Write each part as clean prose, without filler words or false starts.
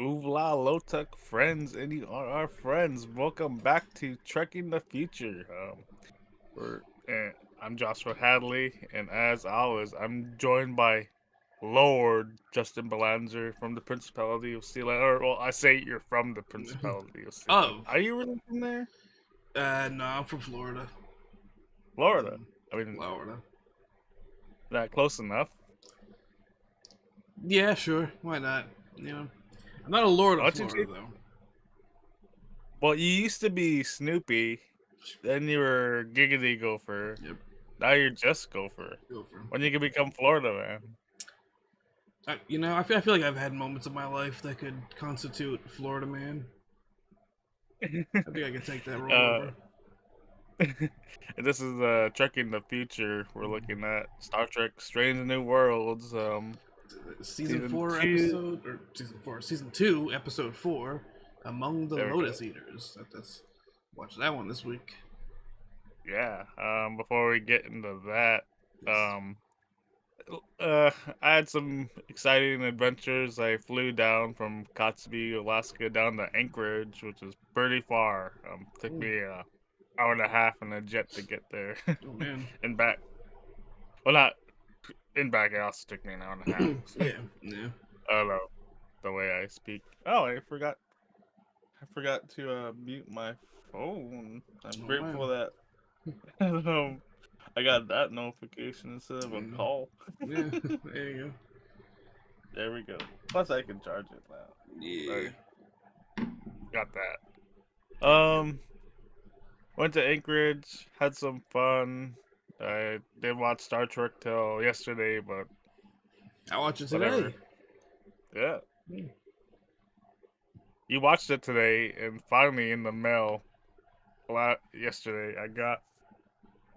Oovla Lotus friends, and you are our friends. Welcome back to Trekking the Future. We're, I'm Joshua Hadley, and as always, I'm joined by Lord Justin Belanzer from the Principality of Sealand. Or, well, I say you're from the Principality of Sealand. Oh, Are you really from there? no, I'm from Florida. Florida. Um, I mean, Florida. not close enough. Yeah, sure. Why not? You know, I'm not a lord Why of don't you Florida take? though. Well, you used to be Snoopy, then you were Giggity Gopher. Yep, Now you're just Gopher. Gopher. When you can become Florida man. I feel like I've had moments of my life that could constitute Florida man. I think I could take that role uh, over. and this is Trekking the Future. We're Mm. looking at Star Trek: Strange New Worlds, Season season four two. episode or season two episode four, Among the There we go. Lotus Eaters. That's watch that one this week. Yeah. Before we get into that, Yes. um, uh, I had some exciting adventures. I flew down from Kotzebue, Alaska, down to Anchorage, which is pretty far. Took Mm. me a hour and a half in a jet to get there Oh man. and back. Well, not in back. It also took me an hour and a half. Yeah. Yeah. I don't know the way I speak. Oh, I forgot. I forgot to mute my phone. I'm Oh grateful wow. that I got that notification instead of a Mm. call. Yeah. There you There we go. Plus, I can charge it now. go. Yeah. Right, got that. Yep. Went to Anchorage, had some fun. I didn't watch Star Trek till yesterday, but I watched it whatever. today. Yeah, Hmm. you watched it today, and finally in the mail yesterday,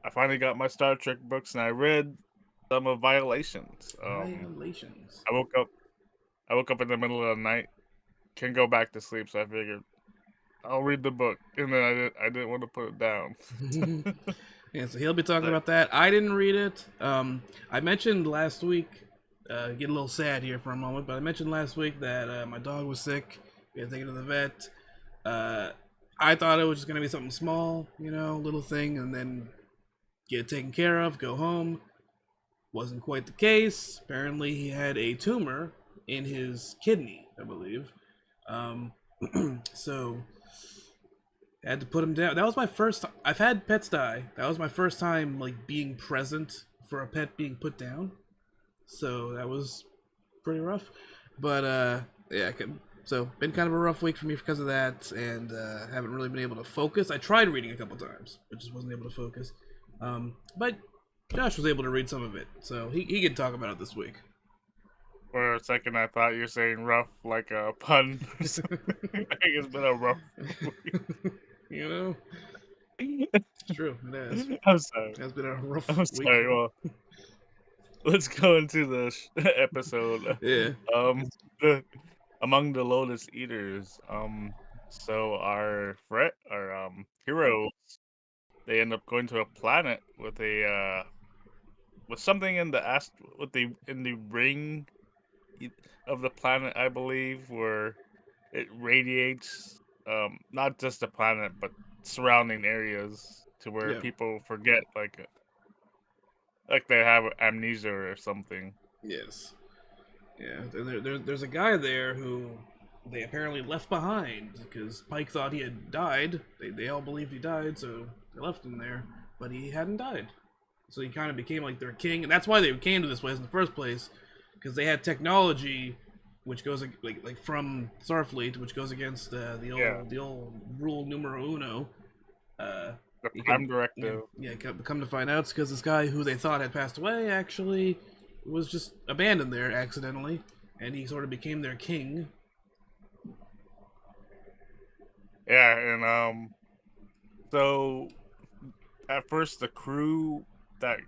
I finally got my Star Trek books, and I read some of Violations. Violations. I woke up. I woke up in the middle of the night. Can't go back to sleep, so I figured I'll read the book, and then I didn't want to put it down. Yeah, so he'll be talking Like, about that. I didn't read it. I mentioned last week. Get a little sad here for a moment, but I mentioned last week that my dog was sick. We had to take it to the vet. Uh, I thought it was just gonna be something small, little thing, and then get it taken care of, go home. Wasn't quite the case. Apparently, he had a tumor in his kidney, I believe. Um, so I had to put him down. That was my first. I've had pets die. That was my first time like being present for a pet being put down. So that was pretty rough. But yeah. So been kind of a rough week for me because of that, and haven't really been able to focus. I tried reading a couple times, but just wasn't able to focus. But Josh was able to read some of it, so he can talk about it this week. for a second, I thought you were saying rough like a pun or something. Like it's been a rough week. you know, it's true. It has. I'm sorry. It has been a rough I'm week. sorry. Well, let's go into the episode. Yeah. Um, the among the Lotus Eaters. So our heroes, they end up going to a planet with a with something in the with the in the ring e- of the planet, I believe, where it radiates not just the planet but surrounding areas to where Yeah. people forget like they have amnesia or something. Yes. Yeah. There's a guy there who they apparently left behind because Pike thought he had died. They all believed he died, so they left him there, but he hadn't died. So he kind of became like their king, and that's why they came to this place in the first place, because they had technology which goes like from Starfleet, which goes against Yeah, the old rule numero uno. Uh, the you Prime can Directive. come to find out it's because this guy who they thought had passed away actually was just abandoned there accidentally, and he sort of became their king. Yeah, and so at first the crew that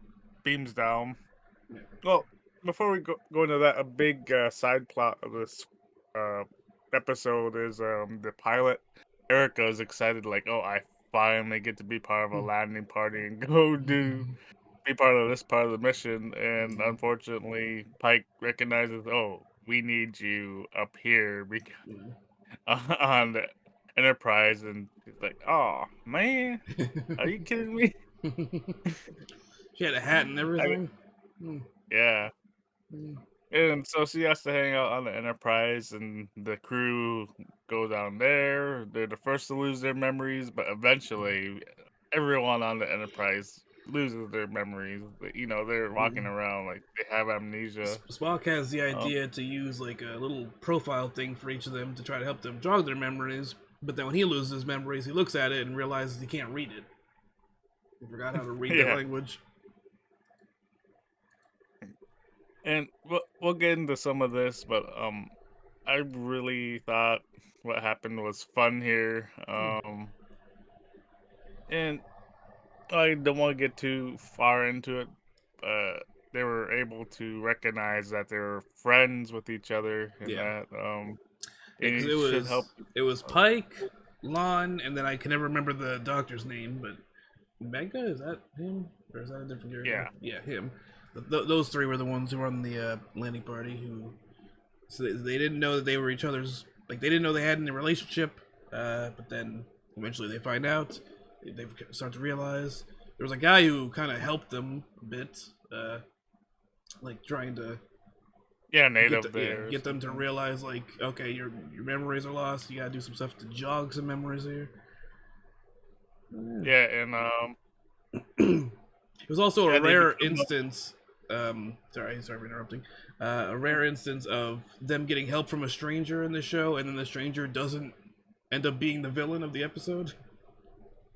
beams down. Yeah. Well, before we go into that, a big side plot of this uh episode is the pilot Erica is excited like, oh, I finally get to be part of a landing party and go be part of this part of the mission. And unfortunately, Pike recognizes, oh, we need you up here Mm. on the Enterprise, and he's like, "Oh man, are you kidding me?" She had a hat and I mean, everything. Mm, yeah. mm, And so she has to hang out on the Enterprise, and the crew go down there. They're the first to lose their memories, but eventually, everyone on the Enterprise loses their memories. They're walking mm. around like they have amnesia. Spock has the Um, idea to use like a little profile thing for each of them to try to help them jog their memories. But then when he loses memories, he looks at it and realizes he can't read it. He forgot how to read their yeah, language. and we'll get into some of this, but I really thought what happened was fun here. Mm, And I don't want to get too far into it, but they were able to recognize that they were friends with each other, and yeah, that yeah, because they should help. it was Pike, Lon, and then I can never remember the doctor's name, but Mega, is that him or is that a different character? Yeah, Yeah, him. Those three were the ones who were on the landing party who so they didn't know that they were each other's like they didn't know they had any relationship, but then eventually they find out. They start to realize there was a guy who kind of helped them a bit, like trying to yeah, native there or get them to something. realize like okay your memories are lost. You gotta do some stuff to jog some memories here. Yeah. Yeah, and It was also a yeah, they rare become instance. Sorry for interrupting. A rare instance of them getting help from a stranger in the show, and then the stranger doesn't end up being the villain of the episode.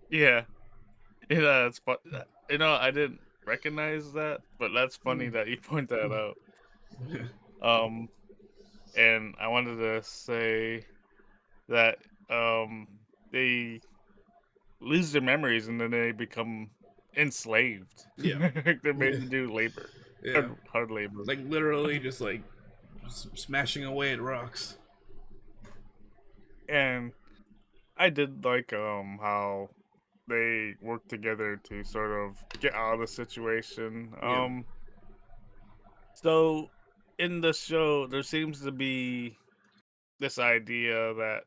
yeah, yeah. That's fun. I didn't recognize that, but that's funny Mm. that you point that out. Um, and I wanted to say that they lose their memories and then they become enslaved. Yeah, They're made yeah, to do labor, yeah. hard labor. Like literally, just like smashing away at rocks. And I did like how they work together to sort of get out of the situation. Yeah, So in the show, there seems to be this idea that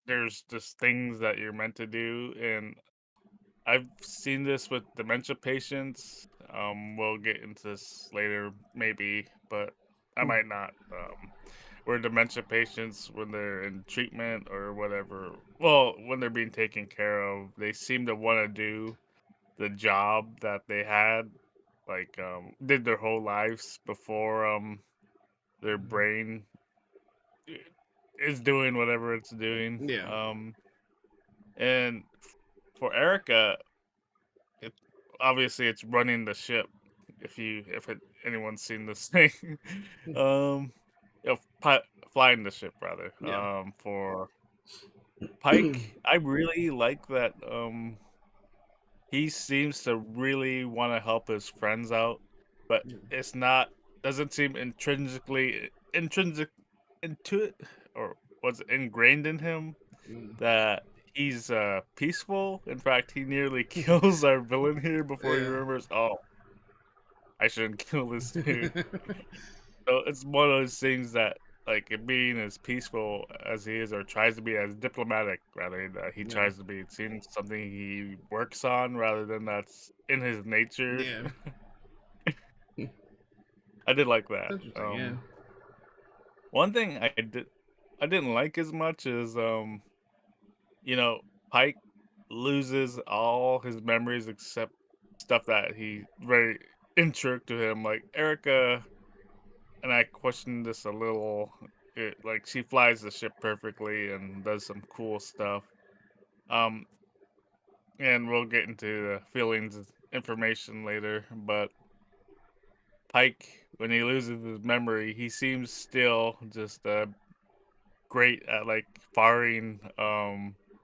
there's just things that you're meant to do, and I've seen this with dementia patients. We'll get into this later, maybe, but I mm. might not. Where dementia patients, when they're in treatment or whatever, well, when they're being taken care of, they seem to want to do the job that they had, like, did their whole lives before their brain i- is doing whatever it's doing. Yeah, And for Erica, It obviously it's running the ship. Anyone's seen this thing, um, flying the ship rather. yeah, For Pike, I really like that. He seems to really want to help his friends out, but it's not doesn't seem intrinsic into it, or was it ingrained in him mm. that he's peaceful. In fact, he nearly kills our villain here before he Yeah. remembers, "Oh, I shouldn't kill this dude." So it's one of those things that, like, it being as peaceful as he is, or tries to be as diplomatic rather, that he Yeah, tries to be, it seems something he works on rather than that's in his nature. yeah. I did like It's that. interesting. Yeah, One thing I didn't like as much is you know, Pike loses all his memories except stuff that he very intrigued to him. Like Erica, and I questioned this a little. Like she flies the ship perfectly and does some cool stuff. Um, and we'll get into the feelings information later. But Pike, when he loses his memory, he seems still just great at like firing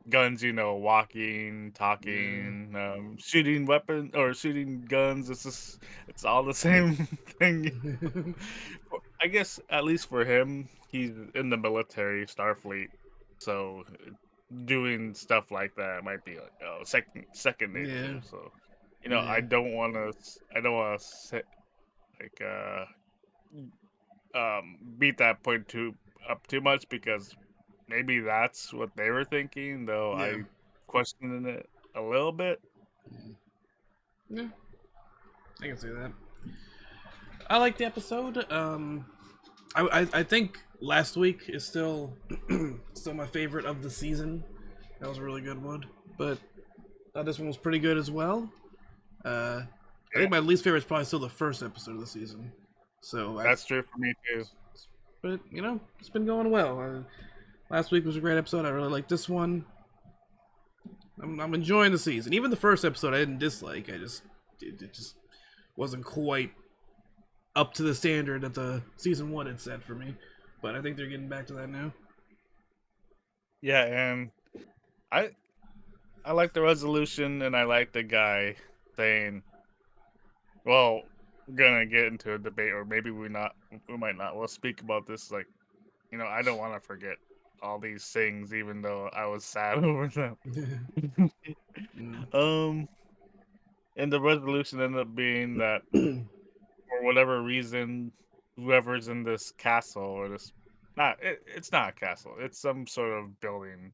guns, walking, yeah. talking, shooting weapon or shooting guns. It's all the same thing. I guess at least for him, he's in the military, Starfleet, so doing stuff like that might be like second Yeah, nature. So, yeah, I don't want to like beat that point too up too much because maybe that's what they were thinking, though Yeah. I questioned it a little bit. Yeah, I can see that. I like the episode. I think last week is still still my favorite of the season. That was a really good one, but this one was pretty good as well. I Yeah, think my least favorite is probably still the first episode of the season. So I, that's true for me too. but you know, it's been going well. Last week was a great episode. I really like this one. I'm enjoying the season. Even the first episode, I didn't dislike. It just wasn't quite up to the standard that the season one had set for me. But I think they're getting back to that now. Yeah, and I I like the resolution, and I like the guy saying, "Well, we're gonna get into a debate, or maybe we might not. We'll speak about this. Like, I don't want to forget all these things, even though I was sad over them." Mm. um, and the resolution ended up being that for whatever reason, whoever's in this castle or this not it's not a castle, it's some sort of building.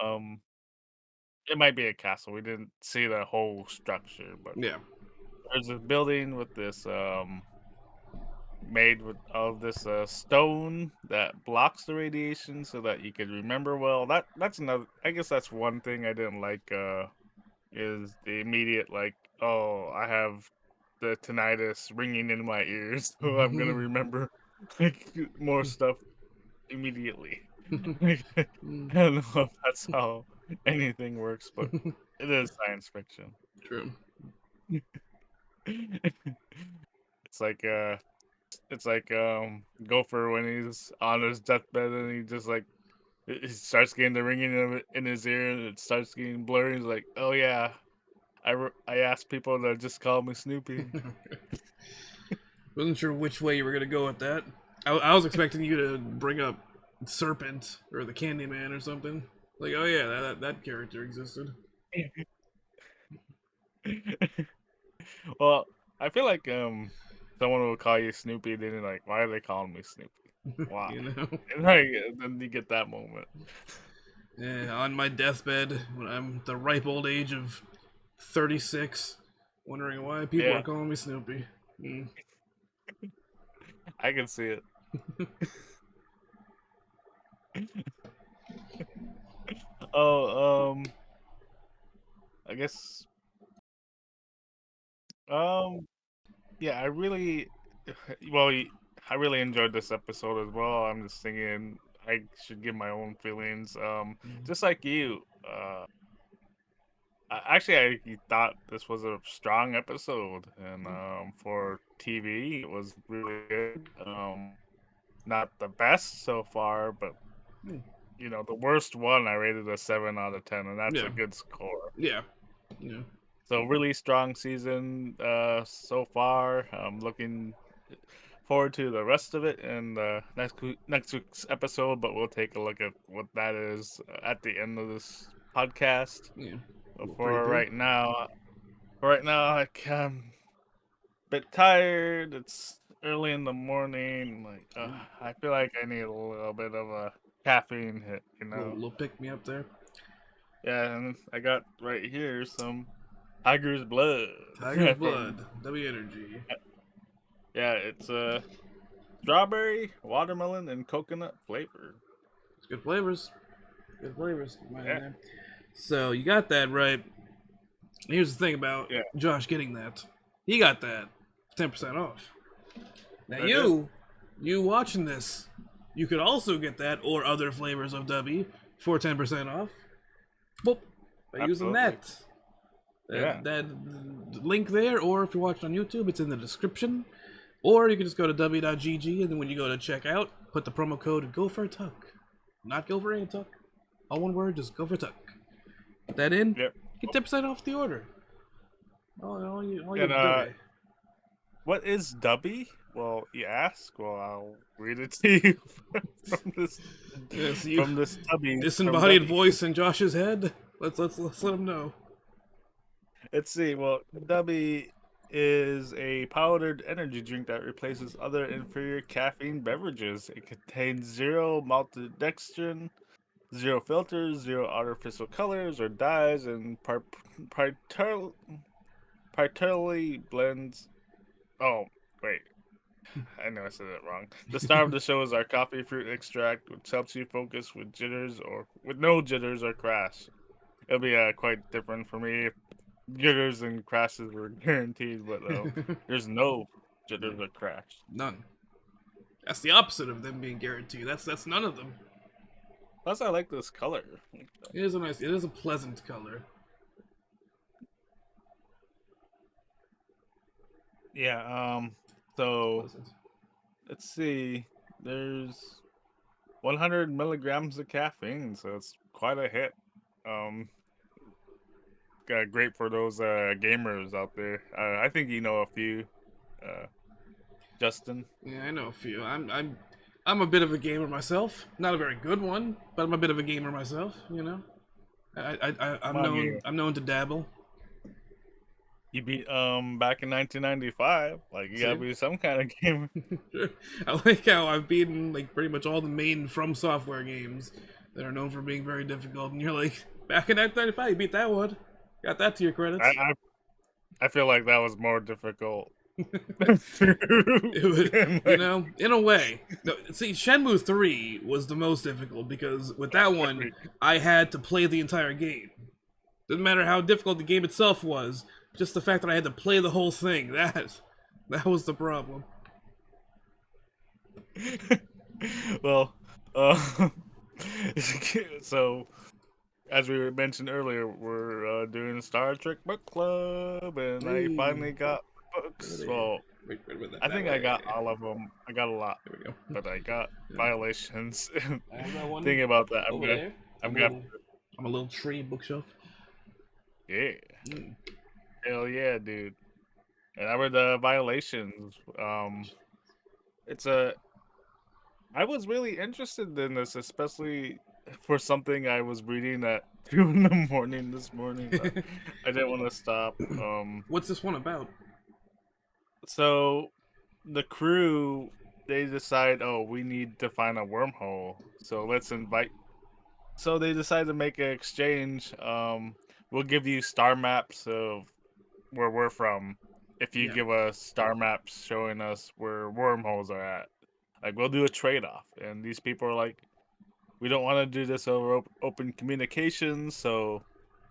Um, it might be a castle. We didn't see the whole structure, but Yeah. there's a building with this made with of this stone that blocks the radiation so that you could remember well. That's another I guess that's one thing I didn't like is the immediate like, oh, I have the tinnitus ringing in my ears, so I'm gonna remember like more stuff immediately. Like, I Mm. don't know if that's how anything works, but it is science fiction. True. It's like Gopher when he's on his deathbed and he just like he starts getting the ringing of it in his ear and it starts getting blurry. He's like, "Oh yeah, I asked people to just call me Snoopy." Wasn't sure which way you were gonna go with that. I was expecting you to bring up Serpent or the Candyman or something. Like, oh yeah, that character existed. Well, I feel like someone will call you Snoopy, then you're like, why are they calling me Snoopy? Why? You know. And like then you get that moment. Yeah, on my deathbed when I'm the ripe old age of 36, wondering why people Yeah, are calling me Snoopy. Mm. I can see it. Oh, I guess um yeah, well, I really enjoyed this episode as well. I'm just thinking I should give my own feelings. Just like you. Actually, I thought this was a strong episode, and for TV, it was really good. Not the best so far, but Mm. the worst one I rated a 7 out of 10, and that's Yeah, a good score. yeah, yeah. So really strong season so far. I'm looking forward to the rest of it in next week's episode, but we'll take a look at what that is at the end of this podcast. Yeah. So We'll preview. for right now, I'm a bit tired. It's early in the morning. Like, I feel like I need a little bit of a caffeine hit. Little pick me up there. Yeah, and I got right here some Tiger's Blood Tiger's from Blood, W Energy. yeah, it's strawberry, watermelon, and coconut flavor. It's good flavors. Good flavors. Right in Yeah, there. So you got that right. Here's the thing about yeah, Josh getting that. He got that 10% off. Now I did. you watching this, you could also get that or other flavors of W for 10% off. Boop, by using Absolutely. Yeah, that link there, or if you're watching on YouTube, it's in the description. Or you can just go to w.gg and then when you go to checkout, put the promo code GopherTuck. Not Gopher and Tuck. All one word, just GopherTuck. Put that in, yep. get 10% off the order. All you And W. what is Dubby? Well, you ask. Well, I'll read it to you from this Yes, you from this Tubby from disembodied Dubby. voice in Josh's head. Let's let him know. Let's see. Well, Dubby is a powdered energy drink that replaces other inferior caffeine beverages. It contains zero maltodextrin, zero filters, zero artificial colors or dyes, and primarily blends. Oh, wait. I know I said it wrong. The star of the show is our coffee fruit extract, which helps you focus with jitters or with no jitters or crash. It'll be quite different for me if jitters and crashes were guaranteed, but there's no jitters or crash. None. That's the opposite of them being guaranteed. That's none of them. Plus, I like this color. It is a nice. It is a pleasant color. Yeah. So Pleasant. let's see. There's 100 milligrams of caffeine, so it's quite a hit. Um, Great for those gamers out there. I think you know a few, uh, Justin. Yeah, I know a few. I'm a bit of a gamer myself. Not a very good one, but I'm a bit of a gamer myself. You know, I'm Well, known. I'm known to dabble. you beat back in 1995. Like you gotta See, be some kind of gamer. I like how I've beaten like pretty much all the main From Software games that are known for being very difficult, and you're like, back in 1995, you beat that one. Got that to your I, credits. I I feel like that was more difficult It would, than like in a way. No, see, Shenmue 3 was the most difficult because with that one, I had to play the entire game. Doesn't matter how difficult the game itself was, just the fact that I had to play the whole thing. That was the problem. well, so as we mentioned earlier, we're doing Star Trek book club, and I Hey, finally got over books. there. Well, Wait, that, I that think I way. got all of them. I got a lot, There we go. but I got Yeah. violations. I have that one Thinking about that, over there. I'm I'm a gonna, little, I'm a little tree bookshelf. yeah, Mm. hell yeah, dude. And I read the violations. It's a I was really interested in this, especially for something I was reading at 2 in the morning this morning that I didn't want to stop. What's this one about? So the crew they decide, oh, we need to find a wormhole, so let's invite. So they decide to make an exchange. We'll give you star maps of where we're from if you Yeah. give us star maps showing us where wormholes are at. Like we'll do a trade off, and these people are like, we don't want to do this over open communications, so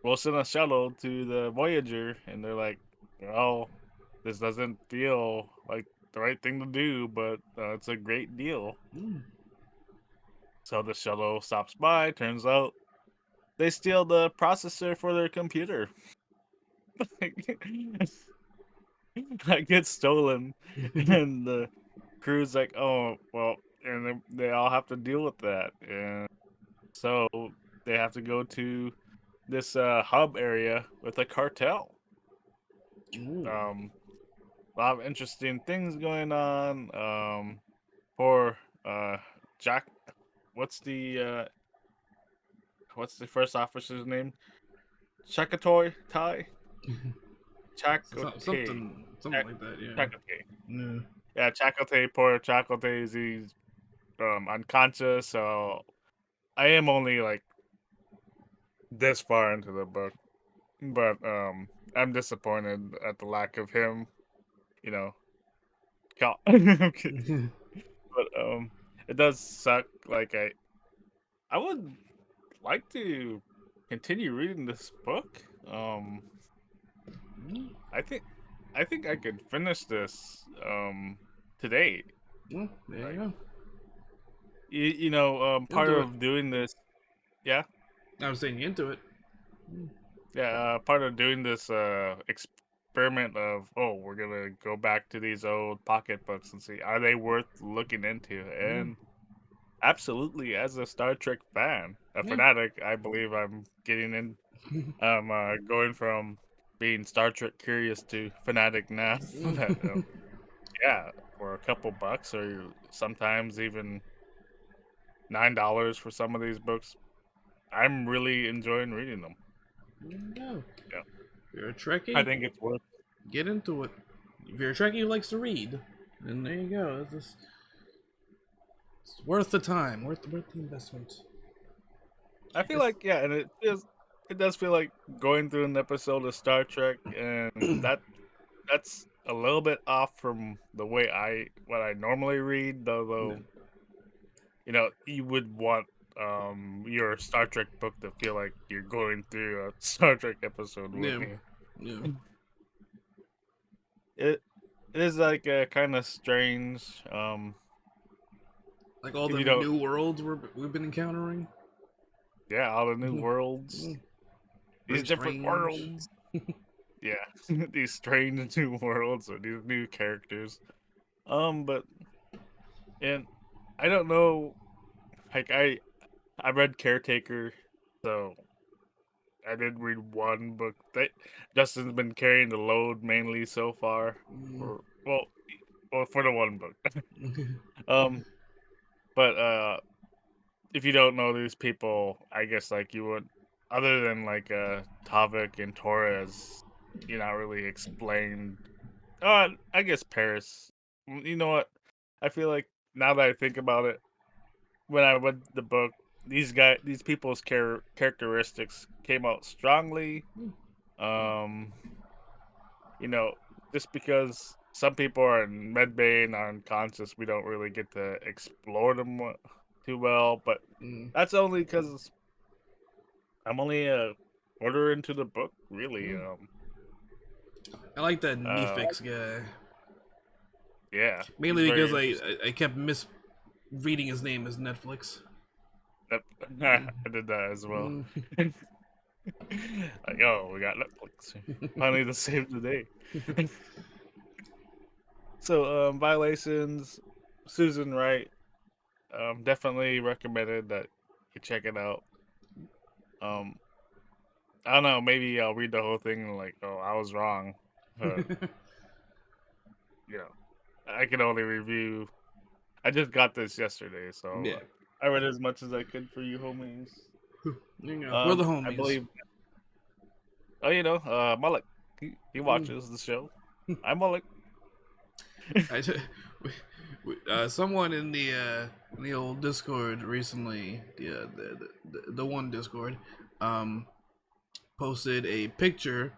we'll send a shuttle to the Voyager. And they're like, well, this doesn't feel like the right thing to do, but it's a great deal. Mm. So the shuttle stops by. Turns out they steal the processor for their computer. That gets stolen, and the crew's like, oh, well, and they all have to deal with that. And so they have to go to this hub area with a cartel. Ooh. Um, a lot of interesting things going on. For Jack, what's the first officer's name? Chakatoy Tai Chakote Something like that. Yeah. Chakote. No. Yeah, Chakote. Poor Chakote is he's unconscious. So I am only like this far into the book, but I'm disappointed at the lack of him. You know, I'm kidding. But it does suck. Like I would like to continue reading this book. I think I could finish this today. Well, there you Like go. You'll part do it. of doing this, yeah, I was saying you into it. yeah, part of doing this experiment of, oh, we're gonna go back to these old pocketbooks and see are they worth looking into. Mm. And absolutely, as a Star Trek fan, a Yeah. fanatic, I believe I'm getting in. I'm going from being Star Trek curious to fanatic now. That yeah, for a couple bucks or sometimes even $9 for some of these books, I'm really enjoying reading them. There you go. Yeah, You're a I Trekkie. think it's worth. Get into it. If you're a Trekkie who likes to read, then there you go. It's worth the time, worth the investment. I feel It's like yeah, and it does feel like going through an episode of Star Trek, and that's a little bit off from the way what I normally read. yeah, Though you would want your Star Trek book to feel like you're going through a Star Trek episode, yeah, wouldn't you? yeah. It it is like kind of strange. Like all If the you don't, new worlds we've been encountering. yeah, all the new Mhm. worlds, Mm, these very different strange. worlds, yeah, these strange new worlds or these new characters. But and I don't know, like I read Caretaker, so I did read one book. That Justin's been carrying the load mainly so far, Mm. for for the one book. um, but if you don't know these people, I guess like you would, other than like Tavik and Torres, you're not really explained. I guess Paris. You know what? I feel like now that I think about it, when I read the book, these people's characteristics came out strongly. Um, you know, just because some people are in medbay and are unconscious, we don't really get to explore them too well. But Mm. that's only because I'm only a quarter into the book, really. Mm. I like that Uh, Nefix guy. yeah, he's Mainly very because interesting. I kept misreading his name as Netflix. Yep, Mm. I did that as well. Mm. Like, oh, we got Netflix. Finally, the save the day. So, violations, Susan Wright, definitely recommended that you check it out. Um, I don't know, maybe I'll read the whole thing and like, oh, I was wrong. But, you know, I can only review. I just got this yesterday, so Yeah. I read as much as I could for you homies. There you go. We're the I homies. believe, oh, Mullet, he Mm. watches the show. I'm Mullet. I, someone in the old Discord recently, the one Discord, um, posted a picture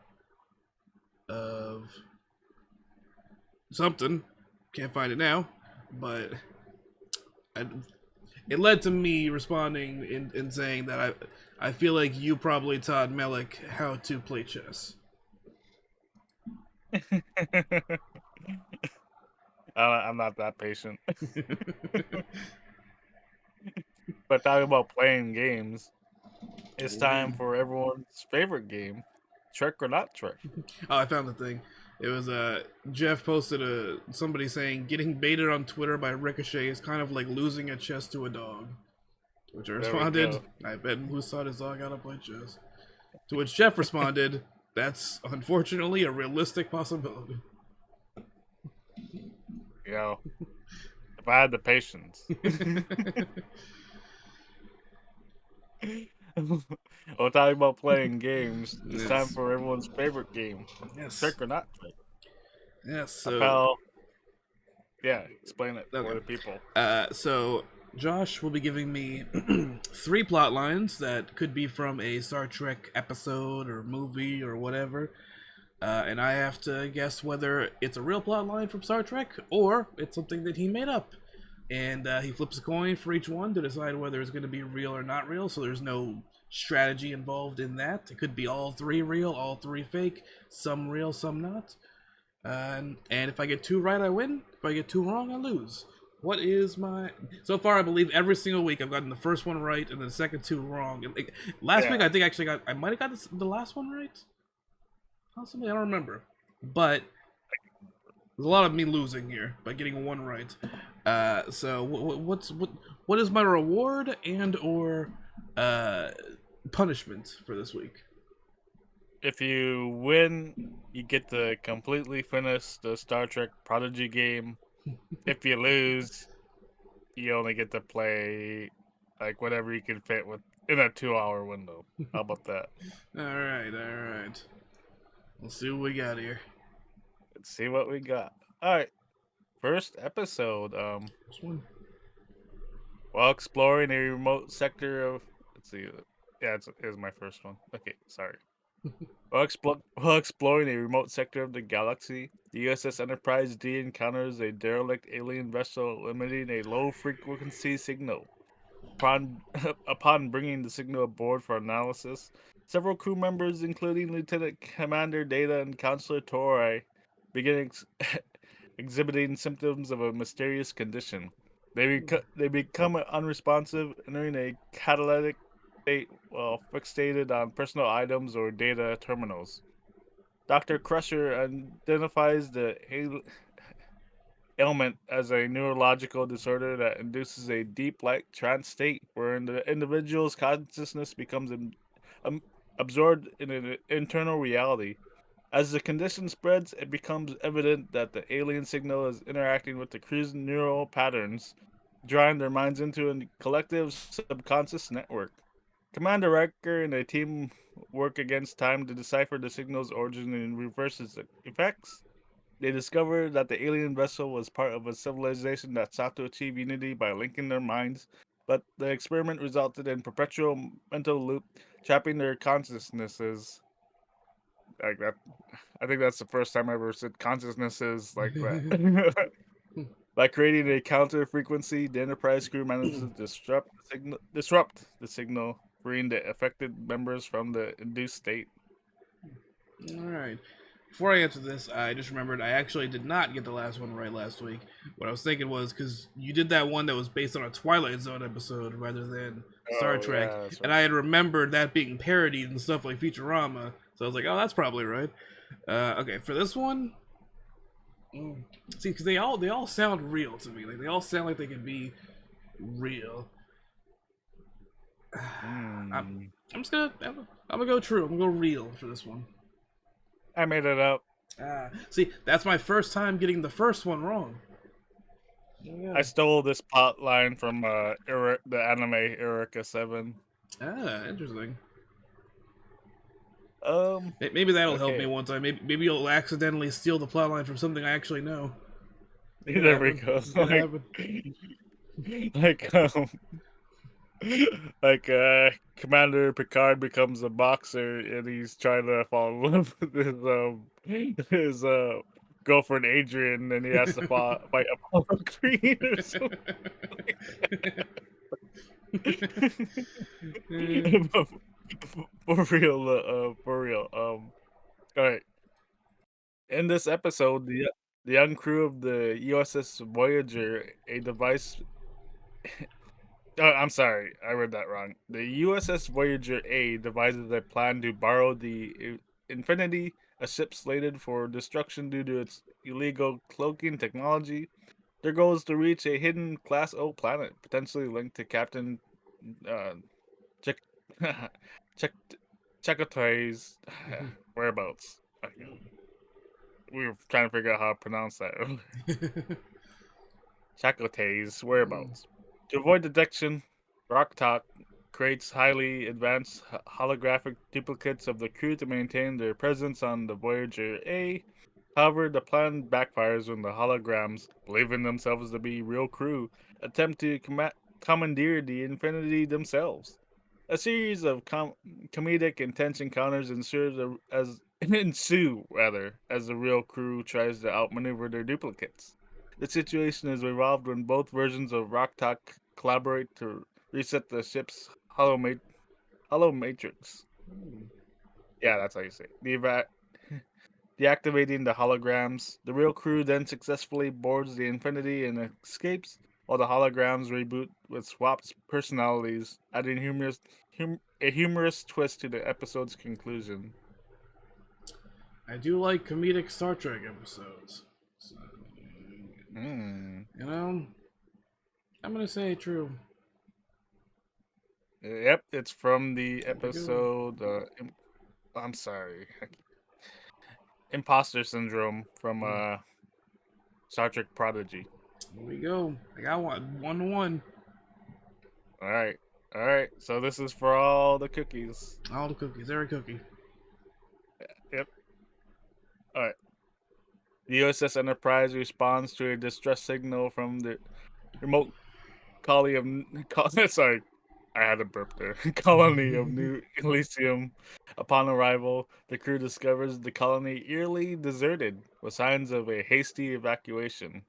of something. Can't find it now, but I, it led to me responding in saying that I feel like you probably taught Melik how to play chess. I'm not that patient. But talking about playing games, it's time Indeed. for everyone's favorite game, Trick or Not Trick. Oh, I found the thing. It was Jeff posted a somebody saying getting baited on Twitter by Ricochet is kind of like losing a chess to a dog. To which I There we responded, go. I bet Moose taught his dog how to play chess. To which Jeff responded, that's unfortunately a realistic possibility. You know, if I had the patience. Well, talking about playing games, it's time yes. for everyone's favorite game, Yes. Trick or Not Trick. Yes. A So pal, yeah, explain it for okay. the people. So Josh will be giving me three plot lines that could be from a Star Trek episode or movie or whatever. And I have to guess whether it's a real plot line from Star Trek or it's something that he made up. And he flips a coin for each one to decide whether it's going to be real or not real. So there's no strategy involved in that. It could be all three real, all three fake, some real, some not. And if I get two right, I win. If I get two wrong, I lose. What is my? So far, I believe every single week I've gotten the first one right and the second two wrong. And, like, last week, Yeah. I think I actually I might have got the last one right. Possibly, I don't remember. But there's a lot of me losing here by getting one right. So what is my reward and or uh, punishment for this week? If you win, you get to completely finish the Star Trek Prodigy game. If you lose, you only get to play like whatever you can fit with in a 2 hour window. How about that? All right, all right. Let's see what we got here. Let's see what we got. All right, first episode. This one. While exploring a remote sector of, let's see, yeah, it's my first one. Okay, sorry. While exploring a remote sector of the galaxy, the USS Enterprise D encounters a derelict alien vessel emitting a low frequency signal. Upon upon bringing the signal aboard for analysis, several crew members, including Lieutenant Commander Data and Counselor Tori, begin exhibiting symptoms of a mysterious condition. They become unresponsive, entering a catalytic state while fixated on personal items or data terminals. Dr. Crusher identifies the ailment as a neurological disorder that induces a deep like trance state where the individual's consciousness becomes um, absorbed in an internal reality. As the condition spreads, it becomes evident that the alien signal is interacting with the crew's neural patterns, drawing their minds into a collective subconscious network. Commander Riker and a team work against time to decipher the signal's origin and reverse its effects. They discovered that the alien vessel was part of a civilization that sought to achieve unity by linking their minds, but the experiment resulted in perpetual mental loop, trapping their consciousnesses like that. I think that's the first time I ever said consciousnesses like that. By creating a counter frequency, the Enterprise crew manages to disrupt the signal, freeing the affected members from the induced state. All right. Before I answer this, I just remembered I actually did not get the last one right last week. What I was thinking was because you did that one that was based on a Twilight Zone episode rather than Star Oh Trek, yeah, that's and right. I had remembered that being parodied and stuff like Futurama. So I was like, oh, that's probably right. Okay, for this one, see, because they all sound real to me. Like they all sound like they could be real. I'm Hmm. I'm just gonna I'm gonna go true. I'm gonna go real for this one. I made it up. See, that's my first time getting the first one wrong. I Yeah. stole this plot line from the anime Eureka 7. Interesting. Um, Maybe that'll help me okay. one time. Maybe you'll accidentally steal the plotline from something I actually know. It could There we happen. go. It could happen. Like like Commander Picard becomes a boxer and he's trying to fall in love with his girlfriend Adrian and he has to fight Apollo Creed or something. For real, for real. All right. In this episode, the young crew of the USS Voyager, a device. Oh, I'm sorry, I read that wrong. The USS Voyager A devises a plan to borrow the Infinity, a ship slated for destruction due to its illegal cloaking technology. Their goal is to reach a hidden Class O planet, potentially linked to Captain uh, Check Check Chakotay's whereabouts. Okay. We were trying to figure out how to pronounce that earlier. Chakotay's whereabouts. To avoid detection, Rocktalk creates highly advanced holographic duplicates of the crew to maintain their presence on the Voyager A. However, the plan backfires when the holograms, believing themselves to be real crew, attempt to commandeer the Infinity themselves. A series of comedic and tense encounters ensue as the real crew tries to outmaneuver their duplicates. The situation is resolved when both versions of Rocktalk collaborate to reset the ship's hollow matrix. Yeah, that's how you say it. Deactivating the holograms, the real crew then successfully boards the Infinity and escapes, while the holograms reboot with swapped personalities, adding a humorous twist to the episode's conclusion. I do like comedic Star Trek episodes. So, Hmm. you know, I'm gonna say true. Yep, it's from the There we go. episode. I'm sorry, Imposter Syndrome from Star Trek Prodigy. There we go. I got one. 1-1. All right, all right. So this is for all the cookies. All the cookies. Every cookie. Yep. All right. The USS Enterprise responds to a distress signal from the remote colony of sorry, I had a burp there. Colony of New Elysium. Upon arrival, the crew discovers the colony eerily deserted, with signs of a hasty evacuation.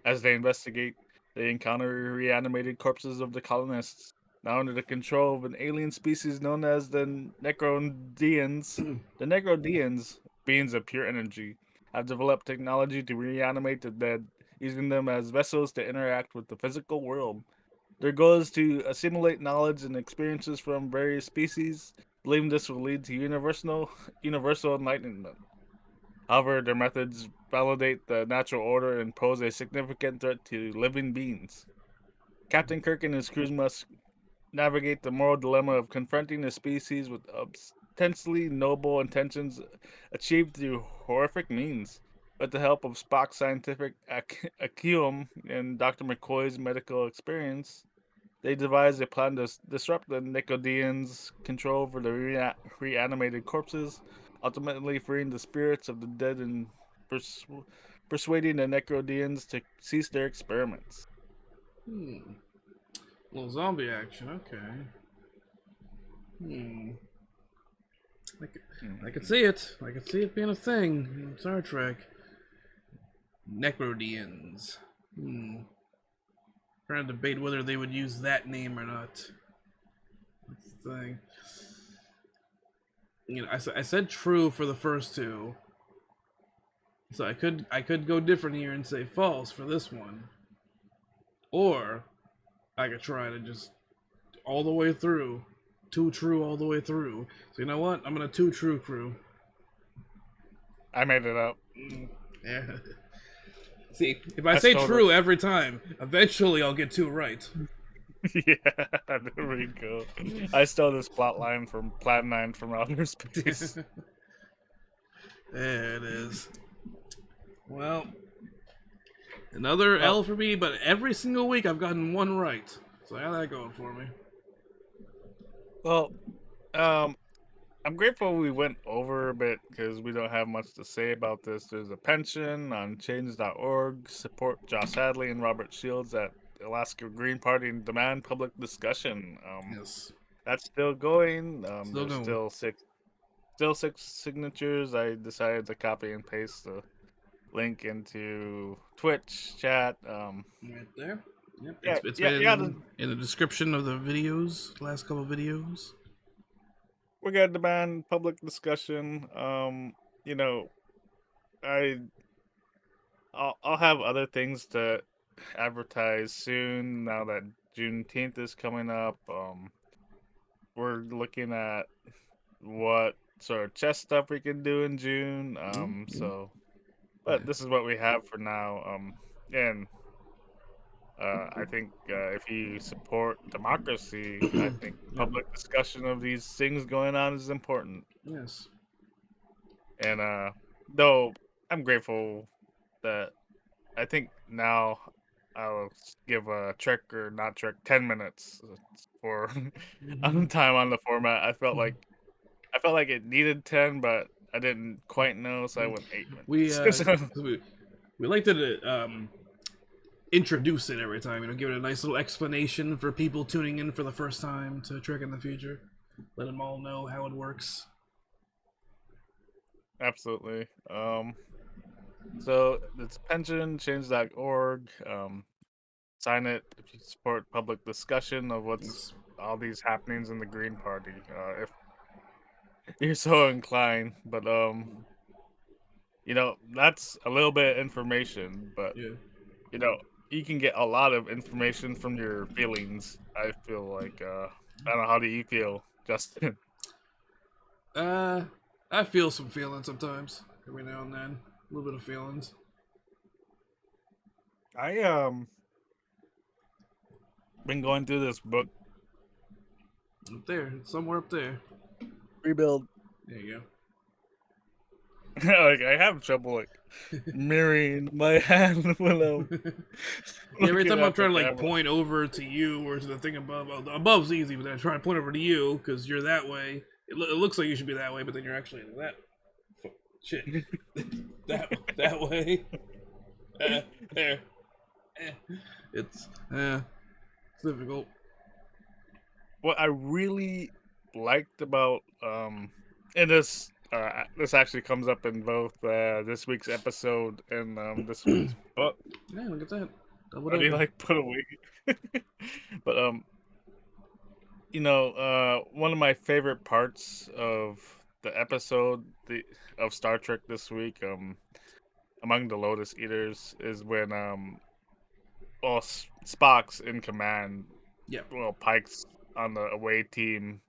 As they investigate, they encounter reanimated corpses of the colonists, now under the control of an alien species known as the Necrodians. The Necrodians, beings of pure energy, have developed technology to reanimate the dead, using them as vessels to interact with the physical world. Their goal is to assimilate knowledge and experiences from various species, believing this will lead to universal enlightenment. However, their methods validate the natural order and pose a significant threat to living beings. Captain Kirk and his crews must navigate the moral dilemma of confronting a species with ostensibly noble intentions achieved through horrific means. With the help of Spock's scientific acumen and Dr. McCoy's medical experience, they devise a plan to disrupt the Nicodians' control over the reanimated corpses, ultimately freeing the spirits of the dead and persuading the Necrodians to cease their experiments. Hmm. Little zombie action. Okay. Hmm. I could Mhm. see it. I could see it being a thing in Star Trek. Necrodians. Hmm. Trying to debate whether they would use that name or not. That's the thing. I said true for the first two, so I could go different here and say false for this one, or I could try to just all the way through, two true all the way through. So you know what? I'm gonna two true crew. I made it up. Yeah. See, if I I say stole the true every time, eventually I'll get two right. yeah, there we go. I stole this plot line from Plan 9 from Outer Space. There it is. Well, another Well, L for me, but every single week I've gotten one right. So how that going for me? well, um, I'm grateful we went over a bit because we don't have much to say about this. There's a pension on change.org. Support Josh Hadley and Robert Shields at Alaska Green Party and demand public discussion. Yes. That's still going. Still There's going. still six signatures. I decided to copy and paste the link into Twitch chat. Right there. Yep. Yeah, It's yeah, been yeah. in the description of the videos, last couple videos. We're gonna demand public discussion. You know, I I'll have other things to advertise soon. Now that Juneteenth is coming up, we're looking at what sort of chess stuff we can do in June. Yeah. But this is what we have for now. And I think if you support democracy, I think Yep. public discussion of these things going on is important. Yes. And though I'm grateful that I think now I'll give a Trek or not Trek 10 minutes for Hmm. time on the format. I felt like it needed 10, but I didn't quite know, so I went eight We minutes. So, we like to introduce it every time. Give it a nice little explanation for people tuning in for the first time to Trek in the Future. Let them all know how it works. absolutely. So it's pensionchange.org. Sign it if you support public discussion of what's Yes. all these happenings in the Green Party. If you're so inclined, but that's a little bit of information, but Yeah. you know, you can get a lot of information from your feelings. I feel like I don't know, how do you feel, Justin? Uh, I feel some feelings sometimes. Every now and then, a little bit of feelings. I been going through this book Up there, somewhere up there. rebuild. There you Like I have trouble like mirroring my hand when I'm go. Yeah, every looking time I'm at the trying to camera. point over to you or to the thing above, well, the above's easy, but then I try to point over to you because you're that way. It looks like you should be that way, but then you're actually that Shit. That way. There. Eh. It's it's difficult. What I really liked about and this actually comes up in both this week's episode and this week's book. Yeah, look at that. Double How do you decker. like put away? But one of my favorite parts of the episode of Star Trek this week, among the Lotus Eaters, is when Spock's in command. Yep. Well, Pike's on the away team,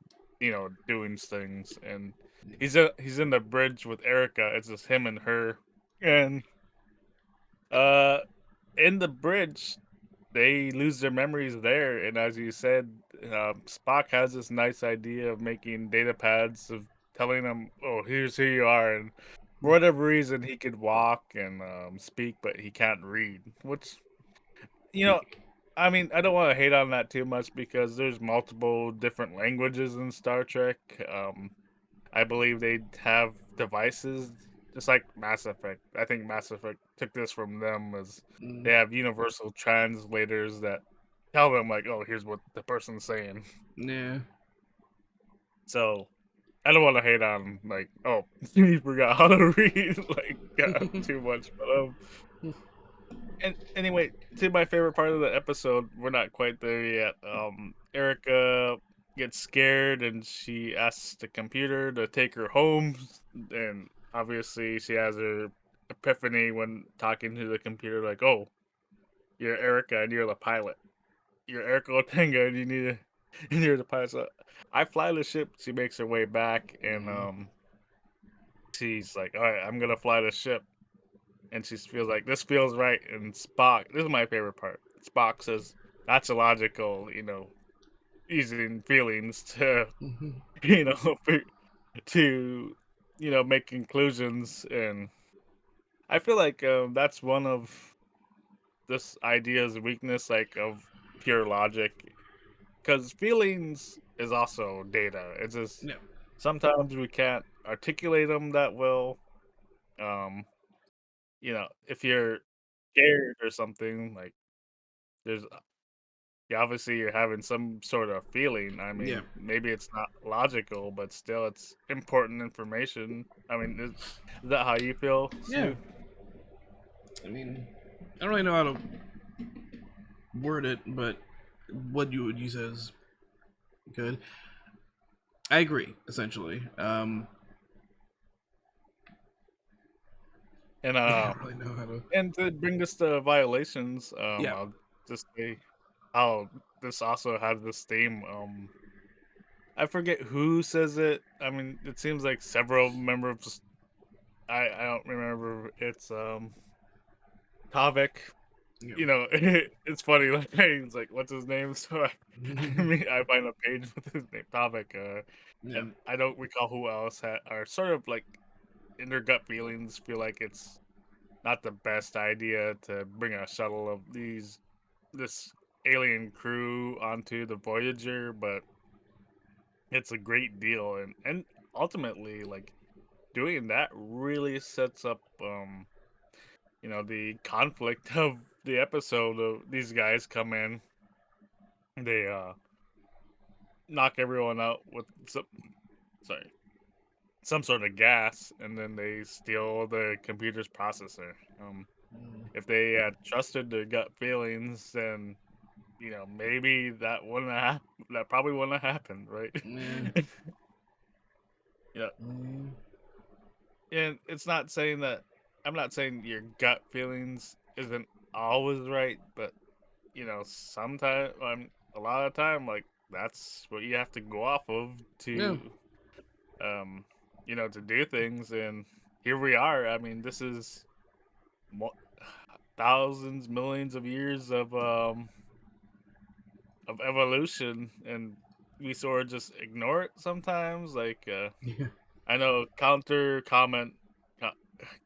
doing things, and he's in the bridge with Erica. It's just him and her, and uh, in the bridge, they lose their memories there. And as you said, Spock has this nice idea of making data pads of telling them, "Oh, here's who you are," and for whatever reason, he could walk and speak, but he can't read, which you know I mean, I don't wanna hate on that too much because there's multiple different languages in Star Trek. I believe they have devices just like Mass Effect. I think Mass Effect took this from them as they Mm, have universal translators that tell them like, "Oh, here's what the person's saying." yeah. So, I don't wanna hate on like, "Oh, you forgot how to read," like, too much, but, and anyway, to my favorite part of the episode, we're not quite there yet. Erica gets scared and she asks the computer to take her home, and obviously she has her epiphany when talking to the computer, like, "Oh, you're Erica and you're the pilot. You're Erica Otenga and you need to, and you're the pilot." So I fly the ship. She makes her way back, and Mm, she's like, "All right, I'm gonna fly the ship." And she feels like this feels right. And Spock, this is my favorite part. Spock says that's illogical, using feelings to, mhm. you know, for- to, make conclusions. And I feel like that's one of this idea's weakness, like of pure logic, because feelings is also data. It's just Yeah. sometimes we can't articulate them that well. Um, if you're scared or something, like there's yeah, obviously you're having some sort of feeling. I Yeah. mean, maybe it's not logical, but still it's important information. I mean, is that how you feel, Yeah. Snoop? I mean, I don't really know how to word it, but what you said is good. I agree, essentially. And Yeah, I don't really know how to. to bring us to violations, Yeah. I'll just say how this also has this theme. I forget who says it. I mean, it seems like several members. I don't remember. It's Tavik. Yeah. It's funny. Like he's like, "What's his name?" So I find a page with his name, Tavik, Yeah. and I don't recall who else are sort of like in their gut feelings feel like it's not the best idea to bring a shuttle of this alien crew onto the Voyager, but it's a great deal, and ultimately, like doing that really sets up the conflict of the episode. Of these guys come in, they knock everyone out with some sort of gas, and then they steal the computer's processor. If they had trusted their gut feelings, then maybe that probably wouldn't have happened, right? Yeah. Yeah, Mm, and it's not saying that I'm not saying your gut feelings isn't always right, but sometimes, a lot of time, like that's what you have to go off of yeah. um, to do things. And here we are. I mean, this is mo- thousands, millions of years of evolution, and we sort of just ignore it sometimes. Like, Yeah. I know counter comment,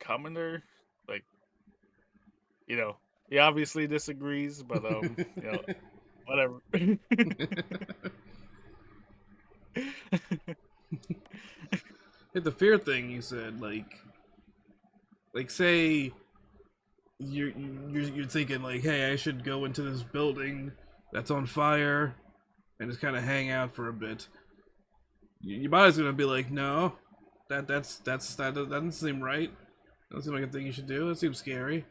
commenter, like you know, he obviously disagrees, but whatever. Like the fear thing you said, like like say you're thinking like, hey, I should go into this building that's on fire and just kind of hang out for a bit. Your body's gonna be like, no, that doesn't seem right. Doesn't seem like a thing you should do. That seems scary.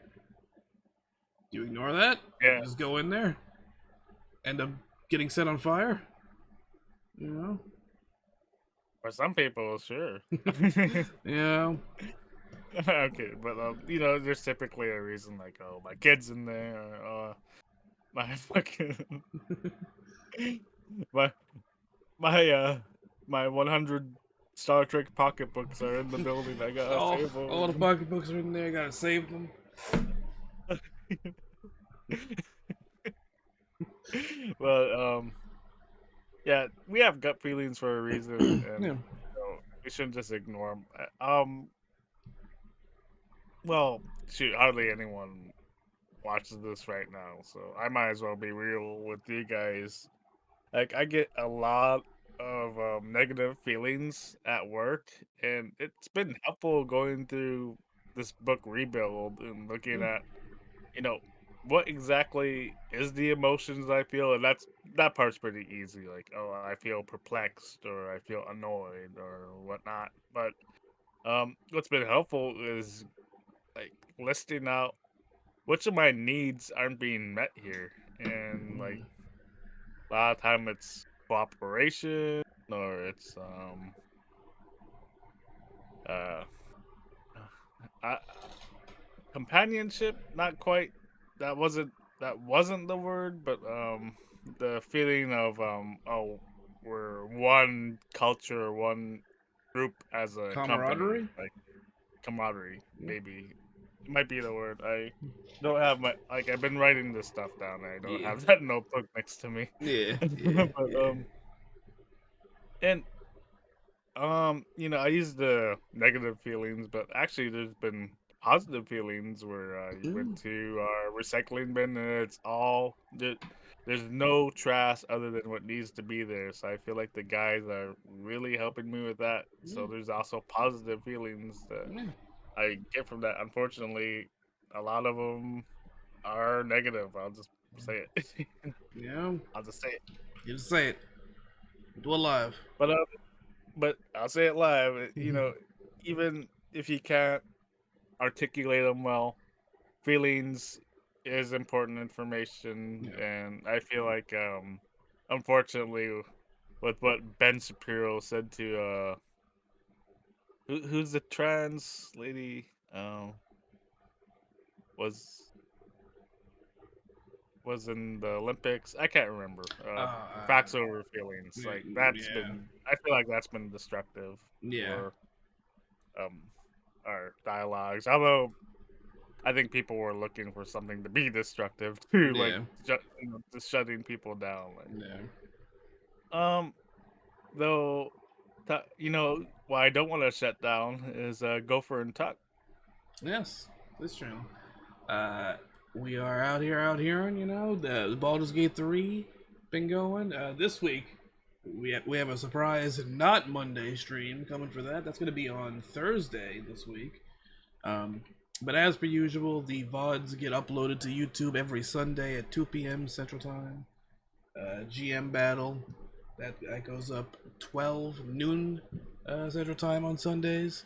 Do you ignore that? Yeah, Just go in there, end up getting set on fire. You know. for some people, sure. Yeah. Okay, but you know, there's typically a reason like, oh, my kid's in there, or my fucking my my my 100 Star Trek pocketbooks are in the building. I gotta Oh, save all the them. pocketbooks are in there. Gotta save them. But yeah, we have gut feelings for a reason, and Yeah. we shouldn't just ignore them. Well, shoot, hardly anyone watches this right now, so I might as well be real with you guys. Like, I get a lot of negative feelings at work, and it's been helpful going through this book rebuild and looking Mm, at, you know, what exactly is the emotions I feel, and that part's pretty easy. Like, oh, I feel perplexed, or I feel annoyed, or whatnot. But what's been helpful is like listing out which of my needs aren't being met here, and like a lot of time it's cooperation or it's uh I, companionship, not quite. That wasn't the word, but the feeling of oh, we're one culture, one group as a company, camaraderie. like camaraderie, Yeah. maybe it might be the word. I don't have my like I've been writing this stuff down. I don't Yeah. have that notebook next to me. Yeah. Yeah. But Yeah. and you know, I use the negative feelings, but actually, there's been positive feelings where I went Mm, to our recycling bin and it's all there's no trash other than what needs to be there. So I feel like the guys are really helping me with that. So mm, there's also positive feelings that yeah. I get from that. Unfortunately, a lot of them are negative. I'll just say it. Yeah. I'll just say it. You just say it. Do it live. But I'll say it live. You Mhm. know, even if you can't articulate them well. Feelings is important information, Yeah. and I feel like, unfortunately, with what Ben Shapiro said to who's the trans lady was was in the Olympics. I can't remember. Facts over feelings. Like that's Yeah. been. I feel like that's been destructive Yeah. for um our dialogues. Although I think people were looking for something to be destructive too, like Yeah. just shutting people down. Like, Yeah. um, though, you know, why I don't want to shut down is Gopher and Tuck. Yes. This channel. Uh, we are out here, and the Baldur's Gate 3 been going. This week we have a surprise not Monday stream coming for that. That's gonna be on Thursday this week. Um, but as per usual, the VODs get uploaded to YouTube every Sunday at 2 p.m. Central Time. GM Battle that goes up 12 noon Central Time on Sundays.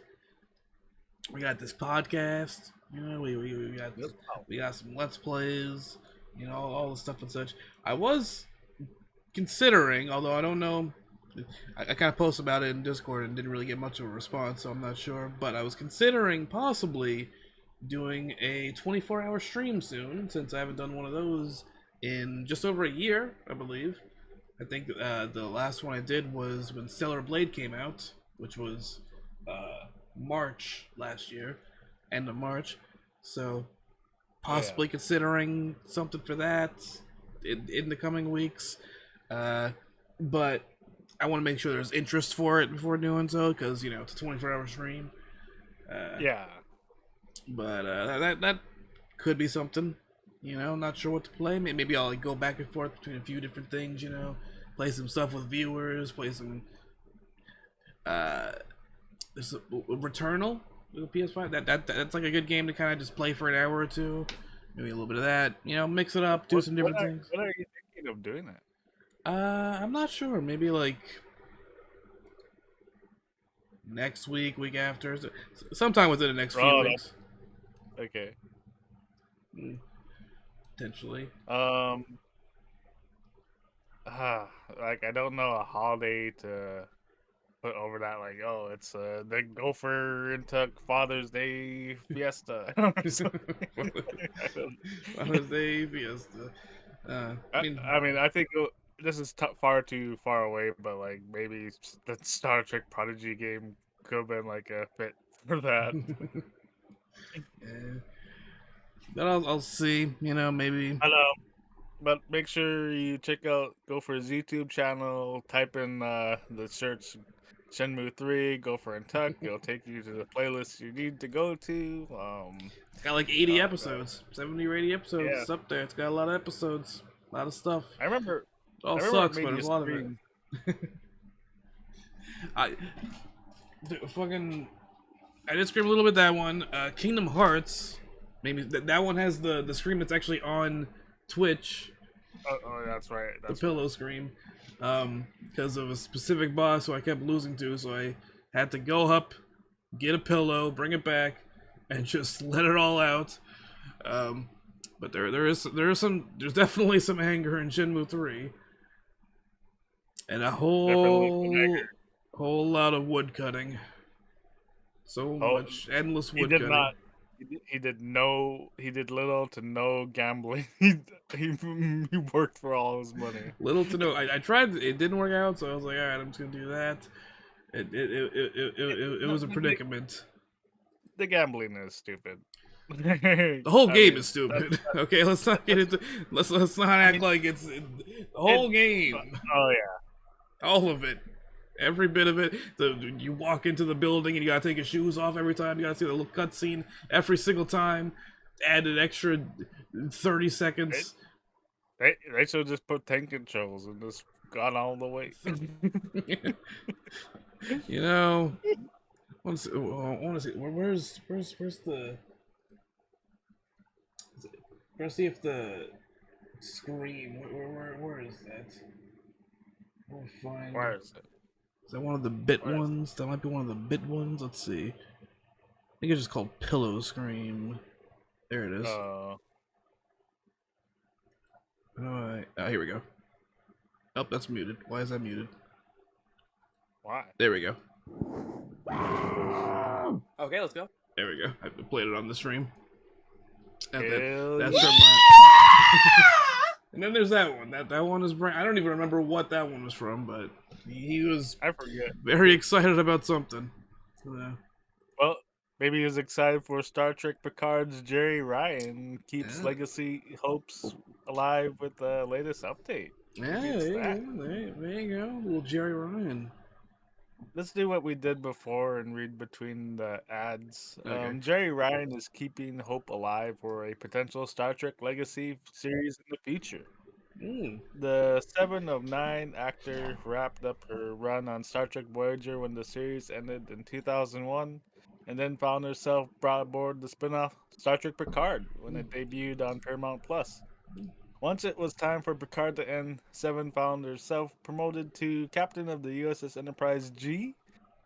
We got this podcast. Yep. We got some Let's Plays. All the stuff and such. I was considering, although I don't know. I kind of posted about it in Discord and didn't really get much of a response, so I'm not sure. But I was considering possibly doing a 24-hour stream soon, since I haven't done one of those in just over a year, I believe. I think the last one I did was when Stellar Blade came out, which was March last year, end of March. So Yeah. possibly considering something for that in the coming weeks. Uh, but I want to make sure there's interest for it before doing so, because it's a 24-hour stream. Uh, Yeah. but that could be something. Not sure what to play. Maybe I'll go back and forth between a few different things. Play some stuff with viewers. Play some. There's Returnal. with the PS5. That's like a good game to kind of just play for an hour or two. Maybe a little bit of that. You know, mix it up, do What some what different are things. what are you thinking of doing it? I'm not sure. Maybe like next week, week after, sometime within the next few Oh, weeks, that's okay. mm, potentially. Um, like I don't know a holiday to put over that. Like, oh, it's the Gopher and Tuck Father's Day Fiesta or something. I don't. Father's Day Fiesta. I mean, I mean, I think this is far too far away, but like maybe the Star Trek Prodigy game could have been like a fit for that. yeah. But I'll see. You know, maybe. I know, but make sure you check out Gopher's YouTube channel. Type in the search Shenmue 3, Gopher and Tuck. It'll take you to the playlist you need to go to. It's got like 80 God, episodes, 70 or 80 episodes. yeah, It's up there. It's got a lot of episodes, a lot of stuff. I remember. It all I remember it sucks, made but you there's a lot of it. scream. I fucking I did scream a little bit that one. Kingdom Hearts, maybe that one has the scream that's actually on Twitch, Oh, that's right. the That's right. pillow scream, because of a specific boss who I kept losing to, so I had to go up, get a pillow, bring it back, and just let it all out. But there's definitely some anger in Shenmue 3, and a Definitely some whole lot of wood cutting. So Oh, much endless he wood did cutting. not. He did no. He did little to no gambling. He worked for all his money. Little to no. I tried. It didn't work out, so I was like, all right, I'm just gonna do that. It No, was a predicament. the gambling is stupid. The whole I game is mean, stupid. Okay, let's not get into. Let's not I act mean, like it's the it. whole game. Oh yeah, All of it. Every bit of it. You walk into the building and you gotta take your shoes off every time. You gotta see the little cutscene every single time. Add an extra 30 they, seconds. they should just put tank controls and just gone all the way. You know, I want to see. Where's the? Let's see if the scream. Where is that? We'll find. Where is it? Is that one of the bit Where is it? ones? That might be one of the bit ones. Let's see. I think it's just called Pillow Scream. There it is. Here we go. Oh, that's muted. Why is that muted? Why? There we go. Okay, let's go. There we go. I played it on the stream. And Hell that's yeah. from my... And then there's that one. That one is brand. I don't even remember what that one was from, but he was I forget. very excited about something. So, Well, maybe he was excited for Star Trek Picard's Jerry Ryan keeps yeah. legacy hopes alive with the latest update. Yeah, Maybe it's there that. you go. There you go. Little Jerry Ryan. Let's do what we did before and read between the ads. Okay. Jerry Ryan is keeping hope alive for a potential Star Trek Legacy series in the future. Mm. The 7 of 9 actor wrapped up her run on Star Trek Voyager when the series ended in 2001, and then found herself brought aboard the spin-off Star Trek Picard when it debuted on Paramount Plus. Once it was time for Picard to end, Seven found herself promoted to captain of the USS Enterprise G.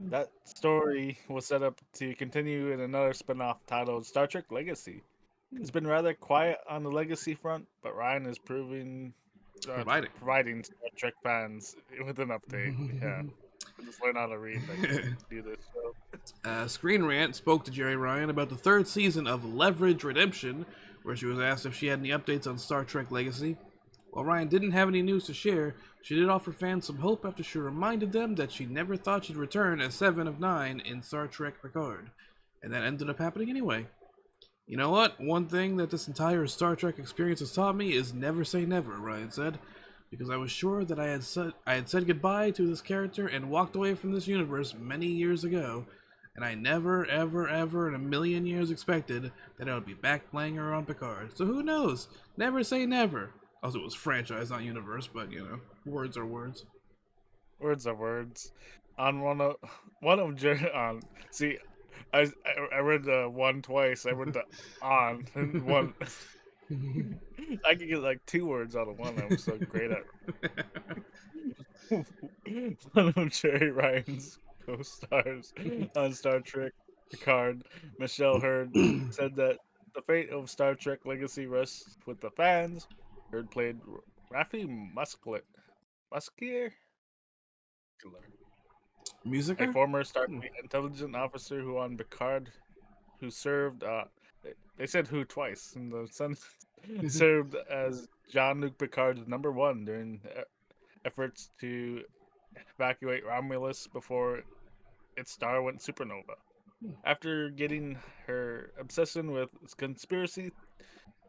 That story was set up to continue in another spin-off titled Star Trek Legacy. It's been rather quiet on the legacy front, but Ryan is providing Star Trek fans with an update. Yeah, just learn how to read. I can do this show. Screen Rant spoke to Jerry Ryan about the third season of Leverage Redemption, where she was asked if she had any updates on Star Trek Legacy. While Ryan didn't have any news to share, she did offer fans some hope after she reminded them that she never thought she'd return as 7 of 9 in Star Trek Picard. And that ended up happening anyway. You know what? One thing that this entire Star Trek experience has taught me is never say never, Ryan said. Because I was sure that I had said goodbye to this character and walked away from this universe many years ago, and I never, ever, ever in a million years expected that I would be back playing her on Picard. So who knows? Never say never. Also, it was franchise, not universe, but you know, words are words. Words are words. On one of Jerry. See, I read the one twice. I read the on and one. I could get like two words out of one. I'm so great at one of Jerry Ryan's co-stars on Star Trek Picard, Michelle Hurd, said that the fate of Star Trek Legacy rests with the fans. Hurd played Raffi Muskier, a Musica? former Hmm. Starfleet intelligence officer who on Picard, who served. They said who twice, and the son served as Jean-Luc Picard's number one during efforts to evacuate Romulus before its star went supernova. After getting her obsession with conspiracy,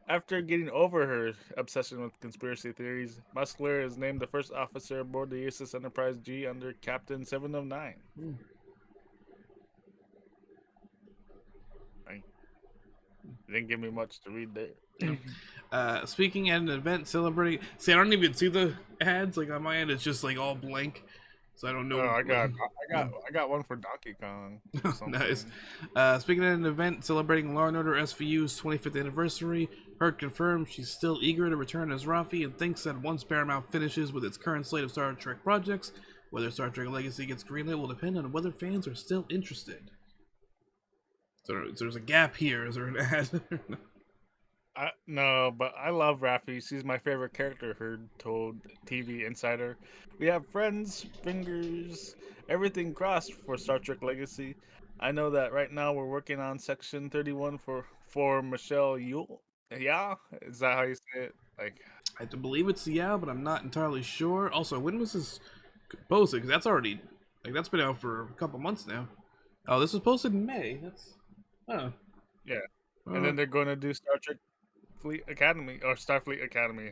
After getting over her obsession with conspiracy theories, Muscler is named the first officer aboard the USS Enterprise G under Captain 709. Hmm. Right? They didn't give me much to read there. No. Speaking at an event celebrating. See, I don't even see the ads. Like on my end, it's just like all blank, so I don't Oh, know. I got one for Donkey Kong or Nice. something. Speaking at an event celebrating Law and Order SVU's 25th anniversary, Hurt confirmed she's still eager to return as Rafi and thinks that once Paramount finishes with its current slate of Star Trek projects, whether Star Trek Legacy gets greenlit will depend on whether fans are still interested. So there's a gap here. Is there an ad? No, but I love Raffi. She's my favorite character. Heard told TV Insider, "We have friends, fingers, everything crossed for Star Trek Legacy. I know that right now we're working on Section 31 for Michelle Yule. Yeah, is that how you say it? Like, I believe it's yeah, but I'm not entirely sure. Also, when was this posted? Because that's already that's been out for a couple months now. Oh, this was posted in May. That's oh. yeah. And Uh, then they're going to do Star Trek Fleet Academy or Starfleet Academy.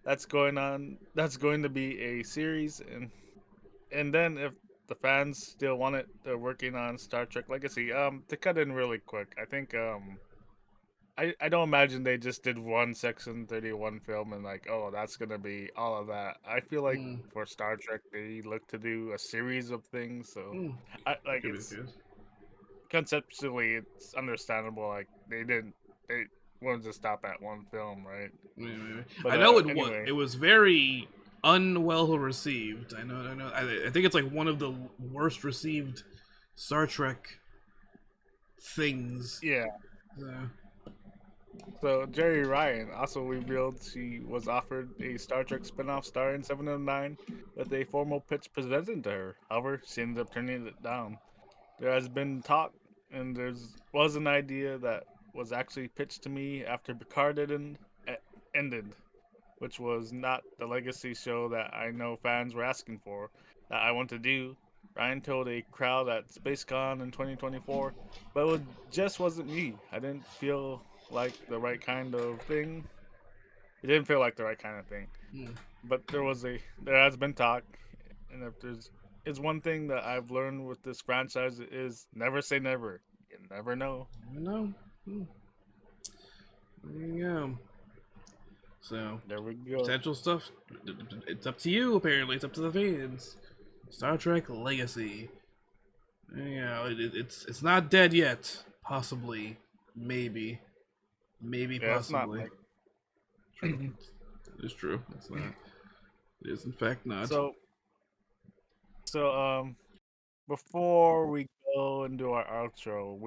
That's going on. That's going to be a series, and then if the fans still want it, they're working on Star Trek Legacy. To cut in really quick, I think I don't imagine they just did one Section 31 film and like, oh, that's gonna be all of that. I feel like mm, for Star Trek they look to do a series of things, so mm, I like could be the it's case. conceptually it's understandable. Like they wanted to stop at one film, right? Maybe. But I know anyway, it was very unwell received. I know. I think it's like one of the worst received Star Trek things. yeah. Uh, So Jerry Ryan also revealed she was offered a Star Trek spin-off starring 709 with a formal pitch presented to her. However, she ended up turning it down. There has been talk, and was an idea that was actually pitched to me after Picard ended, which was not the legacy show that I know fans were asking for, that I want to do. Ryan told a crowd at SpaceCon in 2024, but just wasn't me. I didn't feel like the right kind of thing. It didn't feel like the right kind of thing. mm, But there has been talk, and if there's is one thing that I've learned with this franchise is never say never. You never know. I don't know. Mm, there you go. So There we go. potential stuff. It's up to you. Apparently, it's up to the fans. Star Trek Legacy. Yeah, it's not dead yet. Possibly, maybe, Yeah, it's not possibly. like True. It's true. It's not. It is in fact not. so. So before we go and do our outro,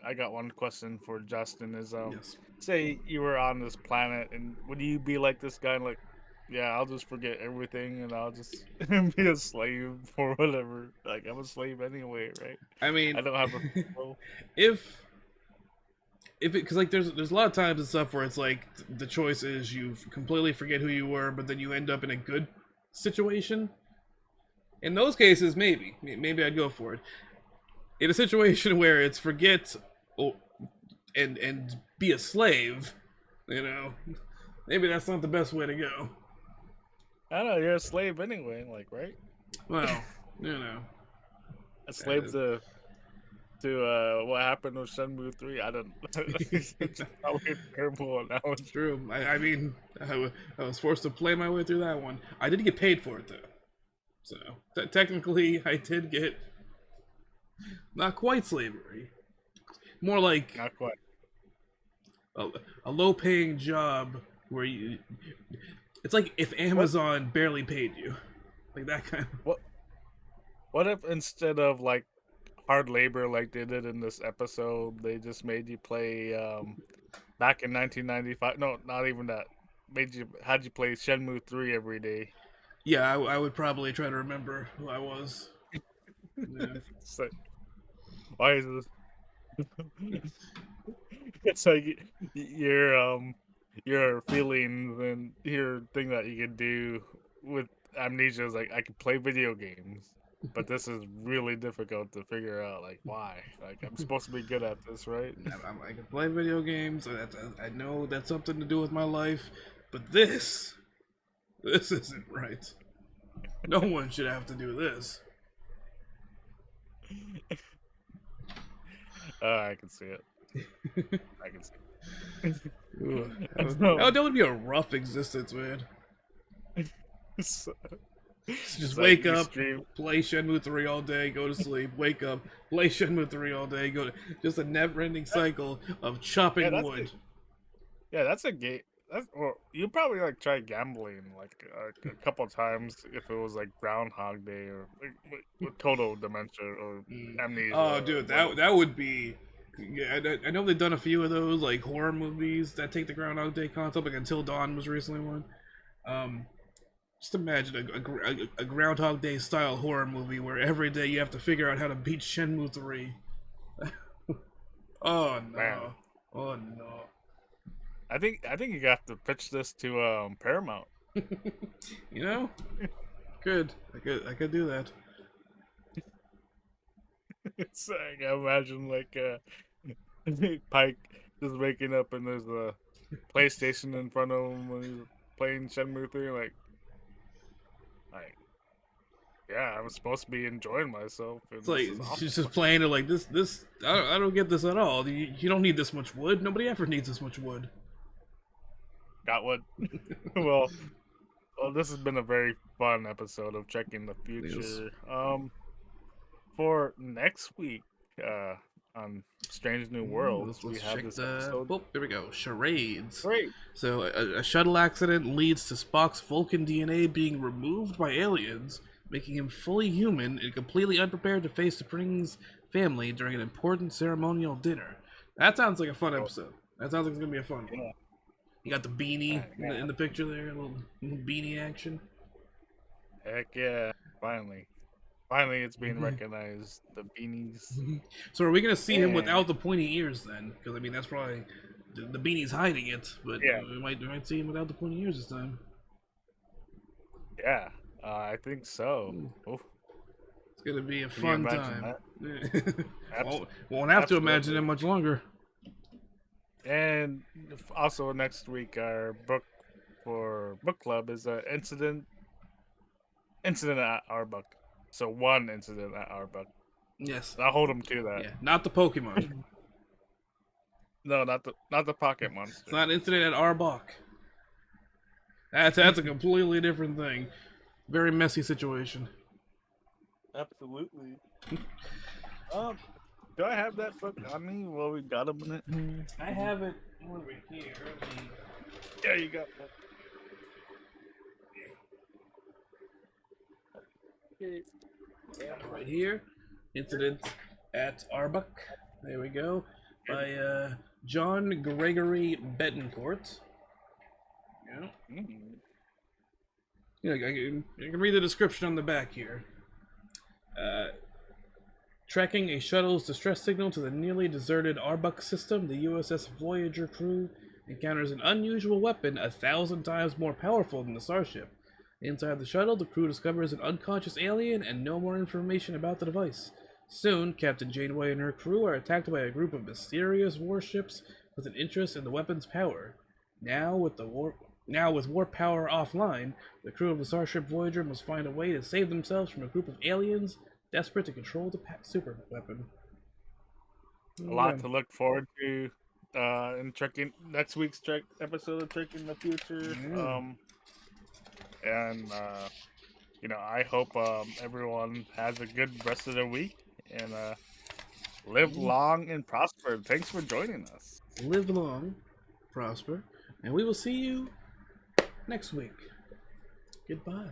I got one question for Justin. Is Yes. say you were on this planet, and would you be like this guy? Like, yeah, I'll just forget everything, and I'll just be a slave for whatever. Like, I'm a slave anyway, right? I mean, I don't have a role. if it because like there's a lot of times and stuff where it's like the choice is you completely forget who you were, but then you end up in a good situation. In those cases, maybe I'd go for it. In a situation where it's forget or, and be a slave, you know, maybe that's not the best way to go. I don't know. You're a slave anyway, like, right? Well, you know, A slave uh, to what happened with Shenmue 3. I don't. It's probably a terrible it's analogy. true. I mean, I was forced to play my way through that one. I did get paid for it though, so technically I did get not quite slavery. More like Not quite. a, a low-paying job where you. It's like if What Amazon barely paid you, like that kind of. what what if instead of like hard labor like they did in this episode, they just made you play back in 1995? No, not even that. Made you had you play Shenmue 3 every day. Yeah, I would probably try to remember who I was. Yeah. It's like, why is this? It's like your feelings and your thing that you can do with amnesia is like I can play video games, but this is really difficult to figure out. Like why? Like I'm supposed to be good at this, right? I can play video games. I know that's something to do with my life, but this isn't right. No one should have to do this. I can see it. I can see Ugh, it. that would be a rough existence, man. It's, Just it's like wake you up, stream. play Shenmue 3 all day, go to sleep, wake up, play Shenmue 3 all day, go to just a never-ending cycle of Yeah, chopping that's wood. it. Yeah, that's a game. That's or you probably like try gambling like a couple times if it was like Groundhog Day or like, with total dementia or amnesia Oh, or dude, whatever. that would be. Yeah, I know they've done a few of those like horror movies that take the Groundhog Day concept. Like Until Dawn was recently one. Um, just imagine a Groundhog Day style horror movie where every day you have to figure out how to beat Shenmue 3. Oh Man, no! Oh no! I think you have to pitch this to Paramount. You know, I could do that. It's like I imagine like Pike just waking up and there's a PlayStation in front of him when he's playing Shenmue 3. Like yeah, I'm supposed to be enjoying myself, It's and like this is she's awful. just playing it like this. I don't get this at all. You don't need this much wood. Nobody ever needs this much wood. Got what? well, well, this has been a very fun episode of checking the Yes. future. For next week, uh, on Strange New Worlds, we Let's have check this the. episode. Oh, there we go. Charades. Great. So, a shuttle accident leads to Spock's Vulcan DNA being removed by aliens, making him fully human and completely unprepared to face the Pring's family during an important ceremonial dinner. That sounds like a fun Oh, episode. That sounds like it's gonna be a fun one. yeah. You got the beanie Yeah. in the picture there, a little beanie action. Heck yeah! Finally, it's being recognized. The beanies. So, are we gonna see him And without the pointy ears then? Because I mean, that's probably the beanie's hiding it, but yeah, we might see him without the pointy ears this time. yeah. I think so. Hmm. Oof, It's gonna be a can you fun imagine time. that? Abs- Won't have to imagine it absolutely. much longer. And also next week, our book for book club is an incident at our book. So one incident at our book. Yes. I'll hold them to that. Yeah. Not the Pokemon. No, not the pocket It's monster. not an incident at Arbok. That's a completely different thing. Very messy situation. Absolutely. Um, do I have that book on me? Well, we got a minute. I have it over here. Yeah, you got that. Okay. Right here. Incident at Arbok. There we go. By John Gregory Betancourt. Yeah. Mm. Yeah, I can read the description on the back here. Tracking a shuttle's distress signal to the nearly deserted Arbok system, the USS Voyager crew encounters an unusual weapon 1,000 times more powerful than the starship. Inside the shuttle, the crew discovers an unconscious alien and no more information about the device. Soon, Captain Janeway and her crew are attacked by a group of mysterious warships with an interest in the weapon's power. Now with warp power offline, the crew of the starship Voyager must find a way to save themselves from a group of aliens desperate to control the super weapon. A Yeah. lot to look forward to in trekking next week's trek episode of Trekking the Future. Yeah. And I hope everyone has a good rest of their week, and Live long and prosper. Thanks for joining us. Live long, prosper, and we will see you next week. Goodbye.